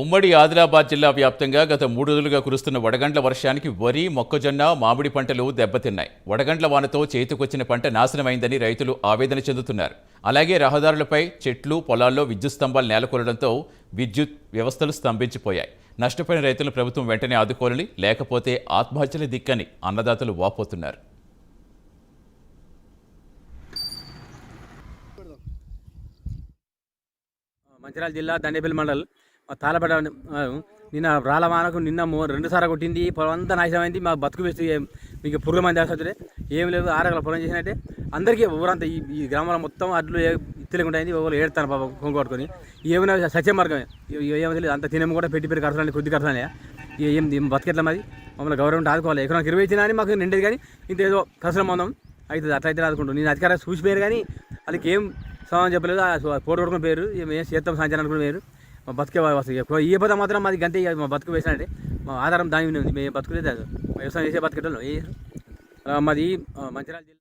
ఉమ్మడి ఆదిలాబాద్ జిల్లా వ్యాప్తంగా గత 3 రోజులుగా కురుస్తున్న వడగండ్ల వర్షానికి వరి, మొక్కజొన్న, మామిడి పంటలు దెబ్బతిన్నాయి. వడగండ్ల వానతో చేతికొచ్చిన పంట నాశనమైందని రైతులు ఆవేదన చెందుతున్నారు. అలాగే రహదారులపై చెట్లు, పొలాల్లో విద్యుత్ స్తంభాలు నేలకూలడంతో విద్యుత్ వ్యవస్థలు స్తంభించిపోయాయి. నష్టపోయిన రైతులు ప్రభుత్వం వెంటనే ఆదుకోవాలని, లేకపోతే ఆత్మహత్యల దిక్కని అన్నదాతలు వాపోతున్నారు. మంచిర్యాల జిల్లా దండేపల్లి మండల్ తాళపడ నిన్న రాళ్ళ వానకు నిన్న 2 సార్లు కొట్టింది. పొలం అంతా నాశనమైంది. మా బతుకు వేసి మీకు పురుగుల మంది వేస్తుంటే ఏం లేదు. 6 ఎకరాల పొలం చేసినట్టే అందరికీ ఊరంతా ఈ గ్రామంలో మొత్తం అడ్లు ఇత్తలేకుండా అయింది. ఎవరు ఏడుతాను పాప కొనుక్కోట్టుకొని ఏమైనా సత్య మార్గమే ఏమో తెలియదు. అంత తినేమో కూడా పెట్టి కడతాను, కొద్ది కడతానే ఏం బతికెట్లా మాది. మమ్మల్ని గవర్నమెంట్ ఆదుకోవాలి. ఎకరానికి 20 ఇచ్చినా కానీ మాకు నిండేది, కానీ ఇంత ఏదో కసరం పొందాం అవుతుంది. అట్లయితే ఆదుకుంటాం. నేను అధికారం చూసిపోయారు కానీ వాళ్ళకి ఏం సమాధానం చెప్పలేదు. పోటీ కొడుకుని పేరు ఏం చేస్తాం సంచారం అనుకుని పేరు. మా బతుకే వస్తుంది. ఈ పదం మాత్రం మాది గంతే. మా బతుకు వేసినట్టే మా ఆధారం దాని ఉంది. మేము బతుకులేదు. వ్యవసాయం చేసే బతికేటోళ్ళు మాది మంచిర్యాల జిల్లా.